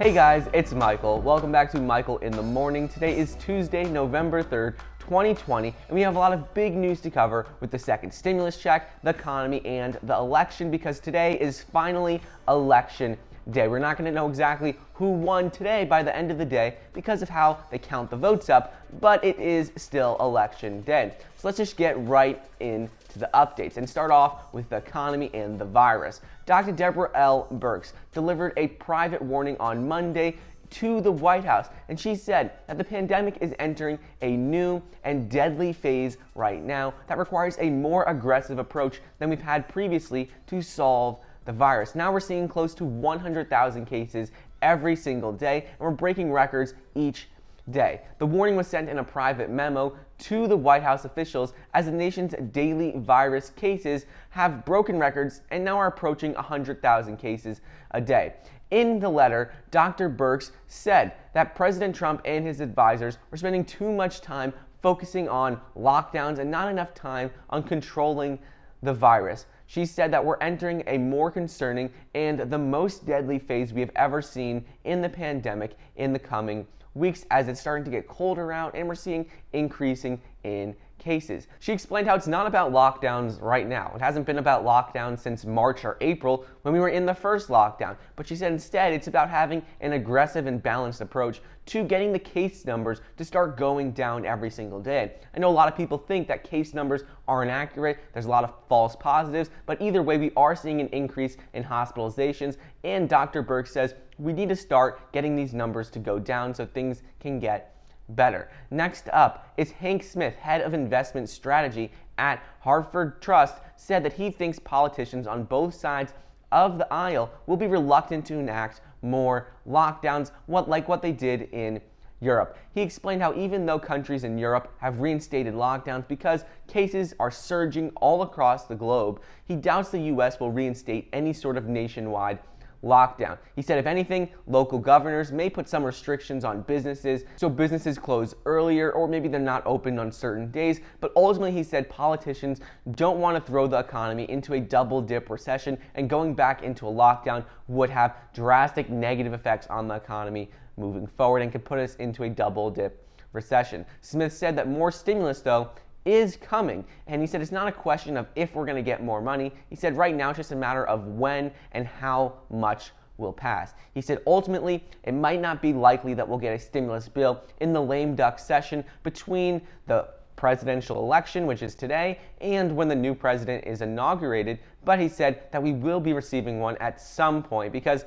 Hey guys, it's Michael. Welcome back to Michael in the Morning. Today is Tuesday, November 3rd, 2020, and we have a lot of big news to cover with the second stimulus check, the economy, and the election, because today is finally election day. We're not going to know exactly who won today by the end of the day because of how they count the votes up, but it is still election day. So let's just get right into the updates and start off with the economy and the virus. Dr. Deborah L. Birx delivered a private warning on Monday to the White House, and she said that the pandemic is entering a new and deadly phase right now that requires a more aggressive approach than we've had previously to solve the virus. Now we're seeing close to 100,000 cases every single day, and we're breaking records each day. The warning was sent in a private memo to the White House officials as the nation's daily virus cases have broken records and now are approaching 100,000 cases a day. In the letter, Dr. Birx said that President Trump and his advisors were spending too much time focusing on lockdowns and not enough time on controlling the virus. She said that we're entering a more concerning and the most deadly phase we have ever seen in the pandemic in the coming weeks as it's starting to get colder out and we're seeing increasing in cases. She explained how it's not about lockdowns right now. It hasn't been about lockdowns since March or April when we were in the first lockdown. But she said instead it's about having an aggressive and balanced approach to getting the case numbers to start going down every single day. I know a lot of people think that case numbers are inaccurate. There's a lot of false positives, but either way we are seeing an increase in hospitalizations, and Dr. Birx says we need to start getting these numbers to go down so things can get better. Next up is Hank Smith, head of investment strategy at Haverford Trust, said that he thinks politicians on both sides of the aisle will be reluctant to enact more lockdowns, like what they did in Europe. He explained how even though countries in Europe have reinstated lockdowns because cases are surging all across the globe, he doubts the US will reinstate any sort of nationwide lockdown. He said, if anything, local governors may put some restrictions on businesses, so businesses close earlier, or maybe they're not open on certain days. But ultimately, he said politicians don't want to throw the economy into a double dip recession, and going back into a lockdown would have drastic negative effects on the economy moving forward and could put us into a double dip recession. Smith said that more stimulus, though, is coming, and he said it's not a question of if we're going to get more money. He said right now it's just a matter of when and how much will pass. He said ultimately it might not be likely that we'll get a stimulus bill in the lame duck session between the presidential election, which is today, and when the new president is inaugurated, but he said that we will be receiving one at some point because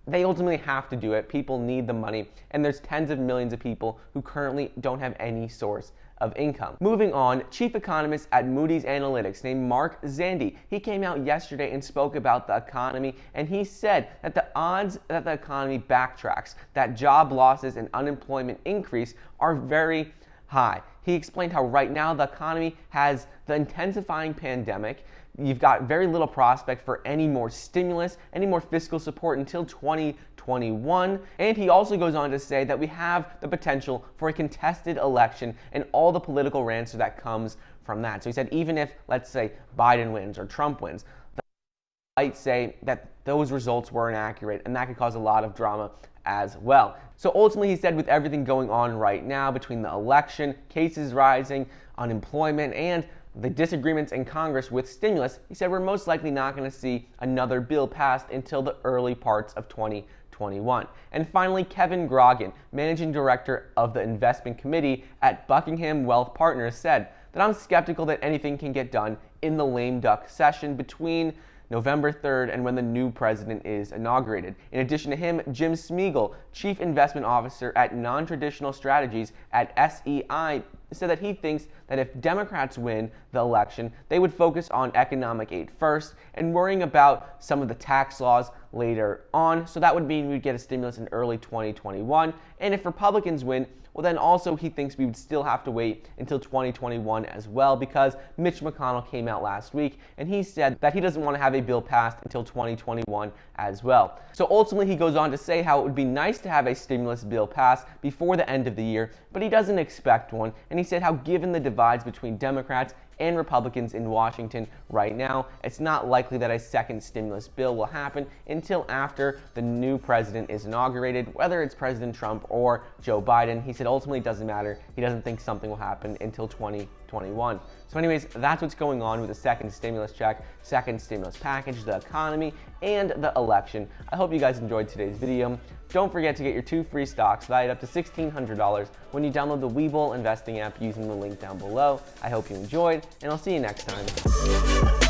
they ultimately have to do it. People need the money, and there's tens of millions of people who currently don't have any source of income. Moving on, chief economist at Moody's Analytics named Mark Zandi, he came out yesterday and spoke about the economy, and he said that the odds that the economy backtracks, that job losses and unemployment increase are very high. He explained how right now the economy has the intensifying pandemic. You've got very little prospect for any more stimulus, any more fiscal support until 2021. And he also goes on to say that we have the potential for a contested election and all the political rancor that comes from that. So he said even if, let's say, Biden wins or Trump wins, might say that those results were inaccurate, and that could cause a lot of drama as well. So ultimately, he said with everything going on right now between the election, cases rising, unemployment, and the disagreements in Congress with stimulus, he said we're most likely not going to see another bill passed until the early parts of 2021. And finally, Kevin Grogan, managing director of the investment committee at Buckingham Wealth Partners, said that I'm skeptical that anything can get done in the lame duck session between November 3rd and when the new president is inaugurated. In addition to him, Jim Smeagol, chief investment officer at non-traditional strategies at SEI, said that he thinks that if Democrats win the election, they would focus on economic aid first and worrying about some of the tax laws later on. So that would mean we'd get a stimulus in early 2021. And if Republicans win, well, then also he thinks we would still have to wait until 2021 as well, because Mitch McConnell came out last week and he said that he doesn't want to have a bill passed until 2021 as well. So ultimately, he goes on to say how it would be nice to have a stimulus bill passed before the end of the year, but he doesn't expect one. And he said how given the divides between Democrats and Republicans in Washington right now. It's not likely that a second stimulus bill will happen until after the new president is inaugurated, whether it's President Trump or Joe Biden. He said ultimately it doesn't matter. He doesn't think something will happen until 2021. So anyways, that's what's going on with the second stimulus check, second stimulus package, the economy, and the election. I hope you guys enjoyed today's video. Don't forget to get your 2 free stocks valued up to $1,600 when you download the Webull investing app using the link down below. I hope you enjoyed, and I'll see you next time.